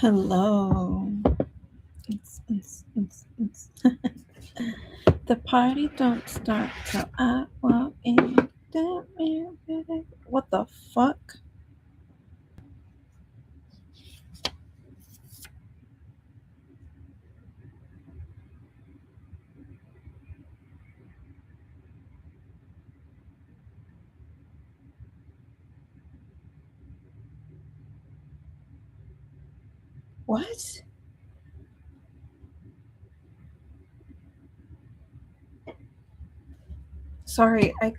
Hello. It's. The party don't start till I walk in. What the fuck? What? Sorry, I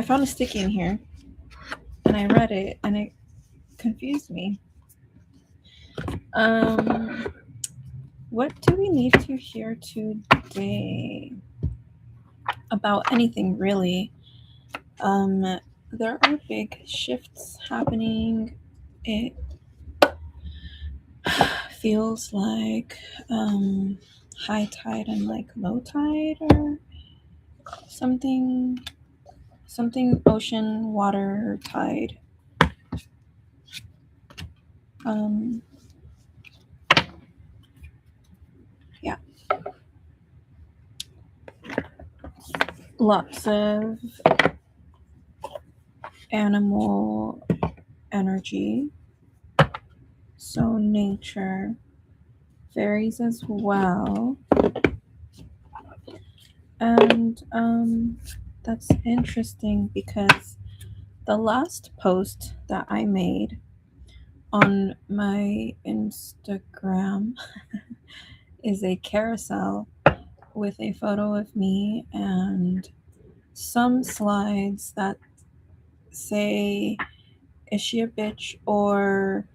found a sticky in here, and I read it, and it confused me. What do we need to hear today? About anything, really. There are big shifts happening. It feels like high tide and like low tide or something ocean water tide. um yeah, lots of animal energy, so nature, fairies as well. And that's interesting because the last post that I made on my Instagram is a carousel with a photo of me and some slides that say, is she a bitch or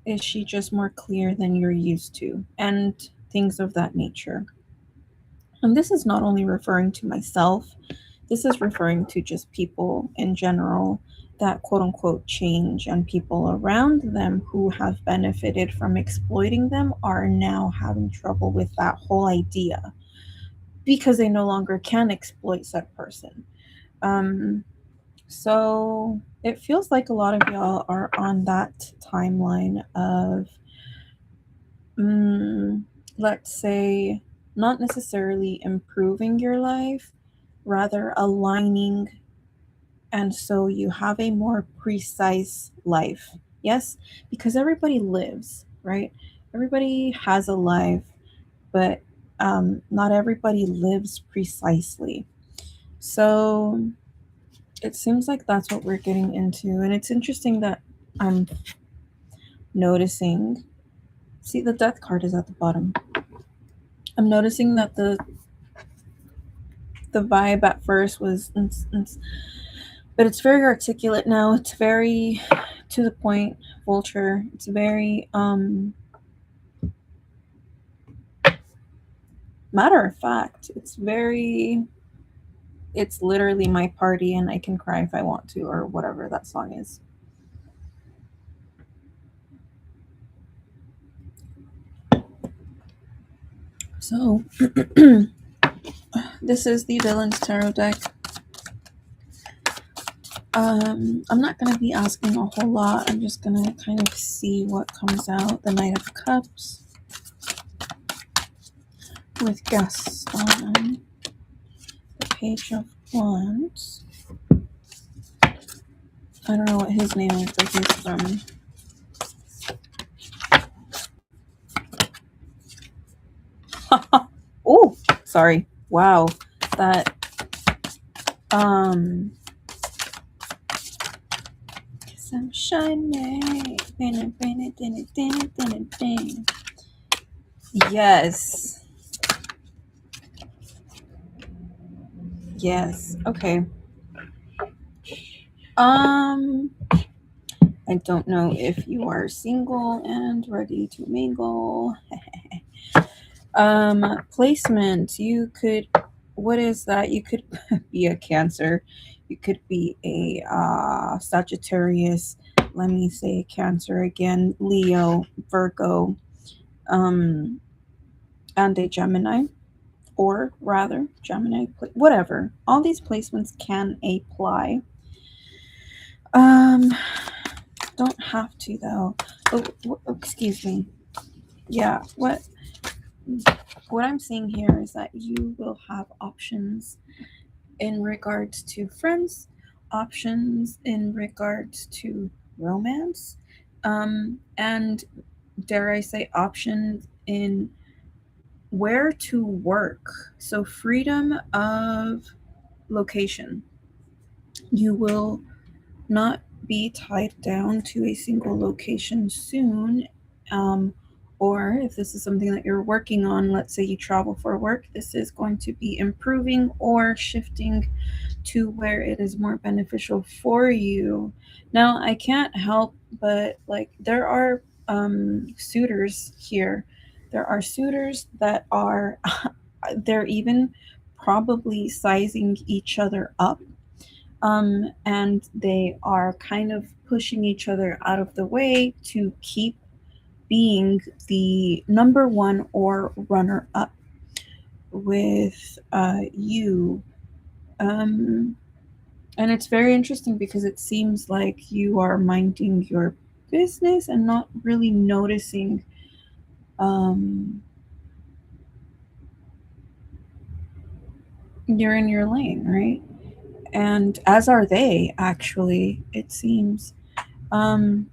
is she just more clear than you're used to? And things of that nature. And this is not only referring to myself, this is referring to just people in general that quote unquote change, and people around them who have benefited from exploiting them are now having trouble with that whole idea because they no longer can exploit said person. Um, so it feels like a lot of y'all are on that timeline of, mm, let's say, not necessarily improving your life, rather aligning, and so you have a more precise life. Yes, because everybody lives, right? Everybody has a life, but not everybody lives precisely. So it seems like that's what we're getting into. And it's interesting that I'm noticing. See, the death card is at the bottom. I'm noticing that the vibe at first was, but it's very articulate now. It's very to the point, vulture. It's very matter of fact. It's literally my party, and I can cry if I want to, or whatever that song is. So this is the Villains Tarot deck. I'm not going to be asking a whole lot. I'm just going to kind of see what comes out. The Knight of Cups with Gaston. The Page of Wands. I don't know what his name is, but he's from... Oh, sorry. Wow. That... Some shiny. Yes. Yes. Okay. I don't know if you are single and ready to mingle. Placement. You could... What is that? You could be a Cancer. You could be a Sagittarius. Let me say Cancer again. Leo, Virgo, and a Gemini. Or rather, Gemini, whatever. All these placements can apply. Um, Don't have to though. Oh, excuse me. Yeah, what I'm seeing here is that you will have options in regards to friends, options in regards to romance, and dare I say, options in where to work. So, freedom of location. You will not be tied down to a single location soon. Um, or if this is something that you're working on, let's say you travel for work, this is going to be improving or shifting to where it is more beneficial for you. Now, I can't help but like there are suitors here. There are suitors that are they're even probably sizing each other up, and they are kind of pushing each other out of the way to keep being the number one or runner up with you. Um, and it's very interesting because it seems like you are minding your business and not really noticing. Um, you're in your lane, right? And as are they, actually, it seems. Um,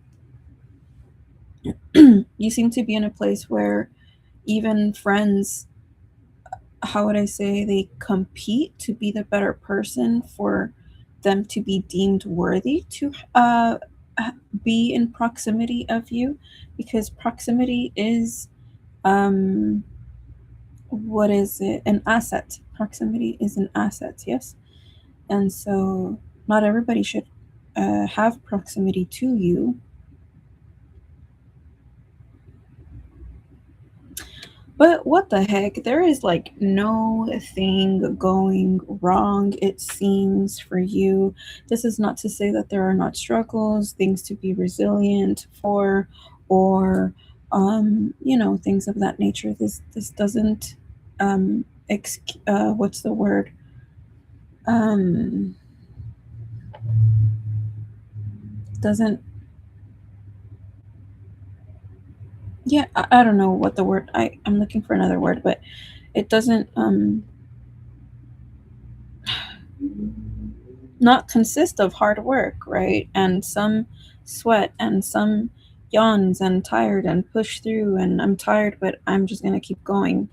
you seem to be in a place where even friends, how would I say, they compete to be the better person for them to be deemed worthy to be in proximity of you, because proximity is, um, what is it? An asset. Proximity is an asset, yes? And so not everybody should have proximity to you. But what the heck? There is like no thing going wrong, it seems, for you. This is not to say that there are not struggles, things to be resilient for, or things of that nature. This doesn't what's the word? Um, doesn't Yeah, I don't know what the word I'm looking for another word, but it doesn't not consist of hard work, right? And some sweat and some yawns and tired and push through and I'm tired, but I'm just gonna keep going.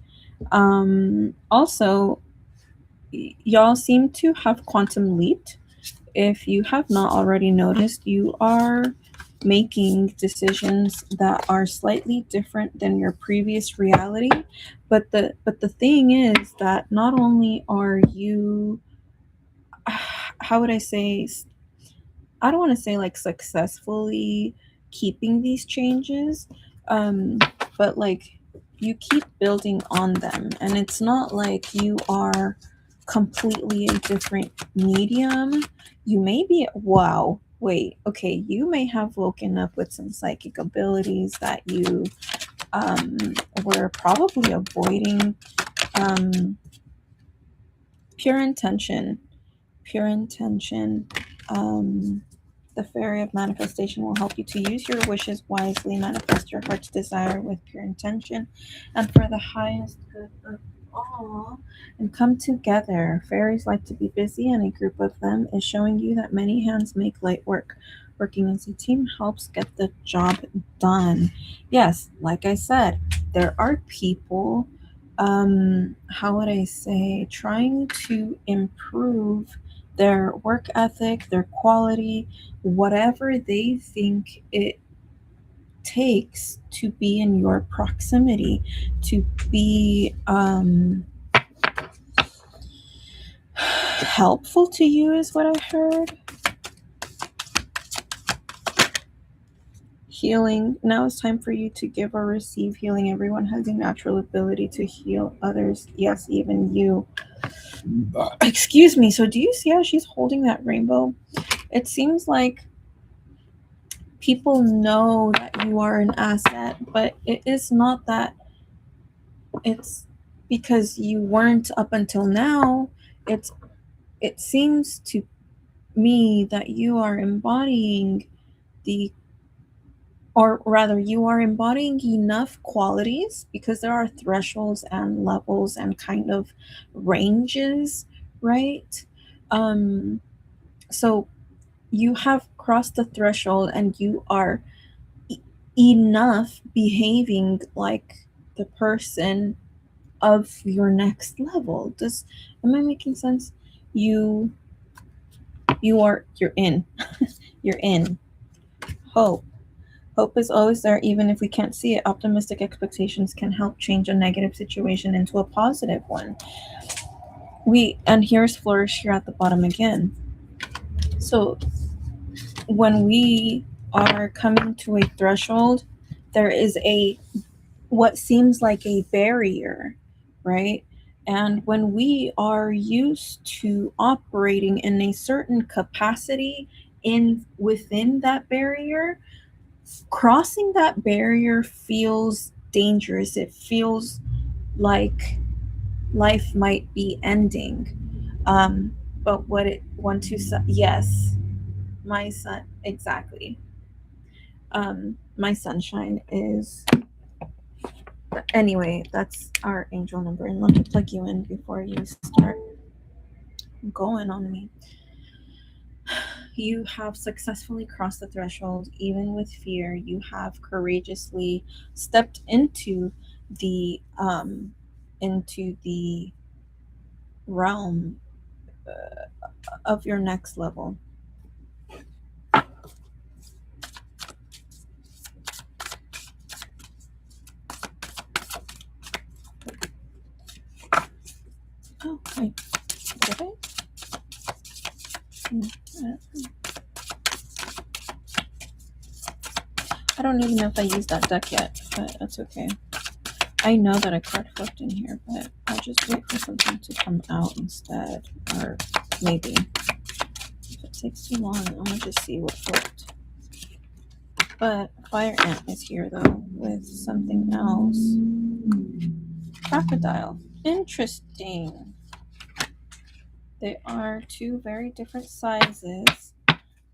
Also, y'all seem to have quantum leaped. If you have not already noticed, you are making decisions that are slightly different than your previous reality. But the thing is that not only are you, how would I say, I don't want to say like successfully keeping these changes, um, but like you keep building on them, and it's not like you are completely a different medium. You may be, wow, wait, okay, you may have woken up with some psychic abilities that you um, were probably avoiding. Um, pure intention, pure intention. Um, The fairy of manifestation will help you to use your wishes wisely, manifest your heart's desire with pure intention, and for the highest good of all, and come together. Fairies like to be busy, and a group of them is showing you that many hands make light work. Working as a team helps get the job done. Yes, like I said, there are people, how would I say, trying to improve their work ethic, their quality, whatever they think it takes to be in your proximity, to be helpful to you, is what I heard. Healing. Now it's time for you to give or receive healing. Everyone has a natural ability to heal others. Yes, even you. Excuse me. So, do you see how she's holding that rainbow? It seems like people know that you are an asset, but it is not that it's because you weren't up until now. It's it seems to me that you are embodying the or rather, you are embodying enough qualities, because there are thresholds and levels and kind of ranges, right? Um, so you have crossed the threshold and you are e- enough behaving like the person of your next level. Am I making sense? You you're in. You're in. Hope. Hope is always there, even if we can't see it. Optimistic expectations can help change a negative situation into a positive one. And here's flourish here at the bottom again. So when we are coming to a threshold, there is what seems like a barrier, right? And when we are used to operating in a certain capacity in within that barrier, crossing that barrier feels dangerous. It feels like life might be ending. Um, but what it one two yes, my son exactly. My sunshine is anyway. That's our angel number, and let me plug you in before you start going on me. You have successfully crossed the threshold, even with fear. You have courageously stepped the um, into the realm of your next level. Oh, wait, did I? Mm, I don't even know if I used that deck yet, but that's okay. I know that a card flipped in here, but I'll just wait for something to come out instead. Or maybe. If it takes too long, I'm gonna just see what flipped. But Fire Ant is here though with something else. Crocodile. Interesting. They are two very different sizes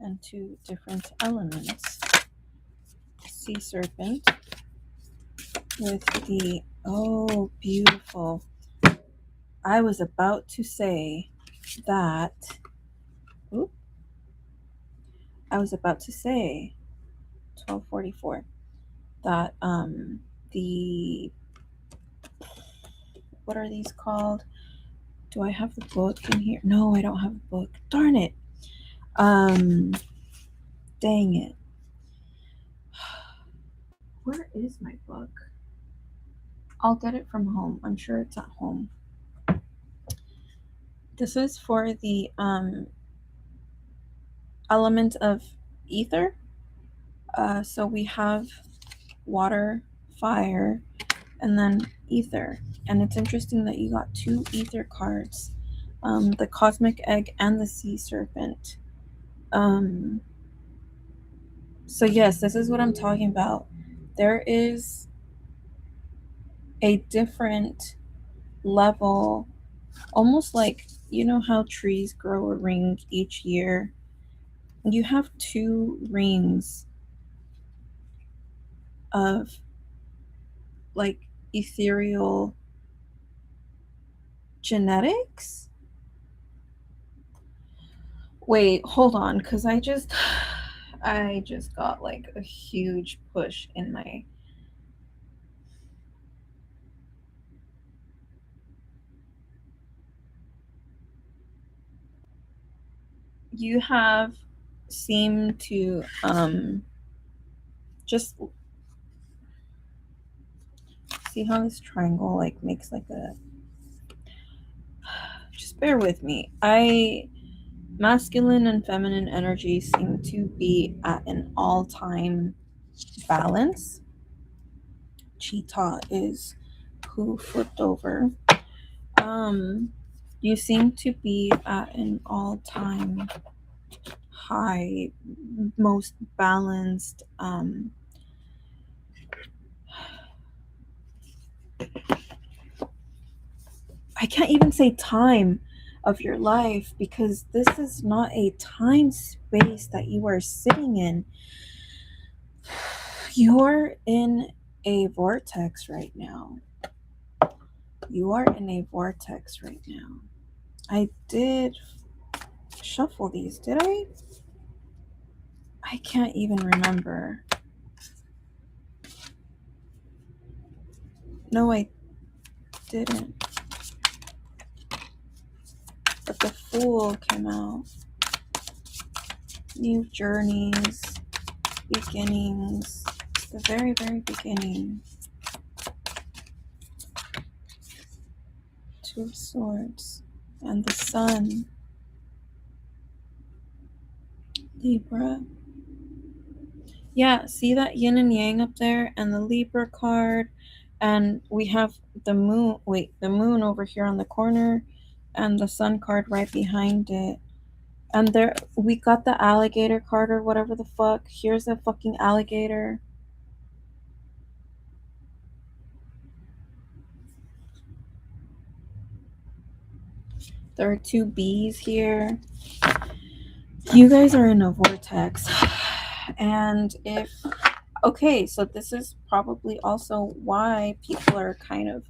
and two different elements. Sea serpent with the beautiful. I was about to say that. Oop, I was about to say 1244 that the what are these called? Do I have the book in here? No, I don't have a book. Darn it. Dang it. Where is my book? I'll get it from home. I'm sure it's at home. This is for the element of ether. So we have water, fire, and then ether. And it's interesting that you got two ether cards, the cosmic egg and the sea serpent. So yes, this is what I'm talking about. There is a different level, almost like how trees grow a ring each year. You have two rings of like ethereal genetics. Wait, hold on, because I just got like a huge push in my. You have seemed to just see how this triangle like makes like a. Just bear with me. Masculine and feminine energy seem to be at an all-time balance. Cheetah is who flipped over. You seem to be at an all-time high, most balanced. I can't even say time of your life, because this is not a time space that you are sitting in. You're in a vortex right now. You are in a vortex right now. I did shuffle these, did I? I can't even remember. No, I didn't. But the Fool came out. New journeys, beginnings, the very, very beginning. Two of Swords and the Sun. Libra. Yeah, see that yin and yang up there and the Libra card, and we have the moon. Wait, the moon over here on the corner, and the Sun card right behind it. And there we got the alligator card or whatever the fuck. Here's a fucking alligator. There are two bees here. You guys are in a vortex. And if okay, so this is probably also why people are kind of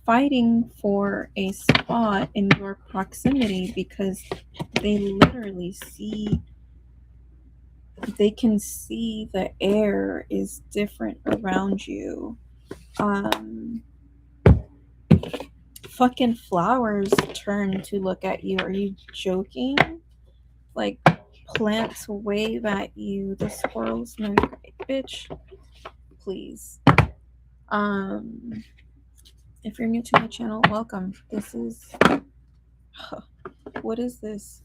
fighting for a spot in your proximity, because they literally see, they can see the air is different around you. Fucking flowers turn to look at you. Are you joking? Like, plants wave at you. The squirrels know you're right, bitch. Please. If you're new to my channel, welcome. This is what is this?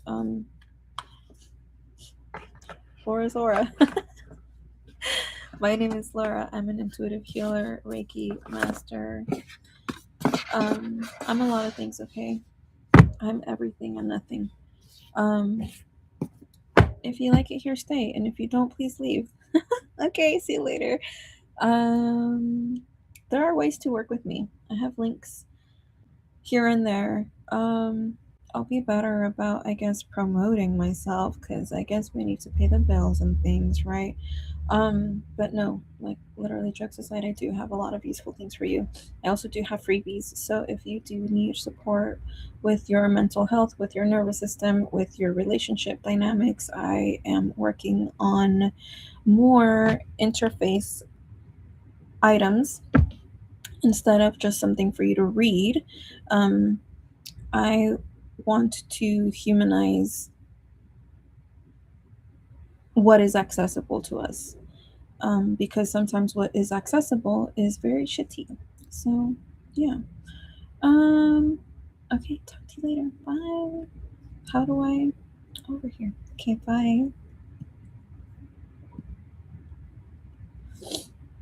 Laura's Aura. My name is Laura. I'm an intuitive healer, Reiki master. I'm a lot of things, okay? I'm everything and nothing. If you like it here, stay. And if you don't, please leave. Okay, see you later. There are ways to work with me. I have links here and there. I'll be better about, I guess, promoting myself, because I guess we need to pay the bills and things, right? But no, like, literally, jokes aside, I do have a lot of useful things for you. I also do have freebies, so if you do need support with your mental health, with your nervous system, with your relationship dynamics, I am working on more interface items instead of just something for you to read. I want to humanize what is accessible to us, because sometimes what is accessible is very shitty. So yeah. Okay, talk to you later. Bye. How do I over here? Okay, bye.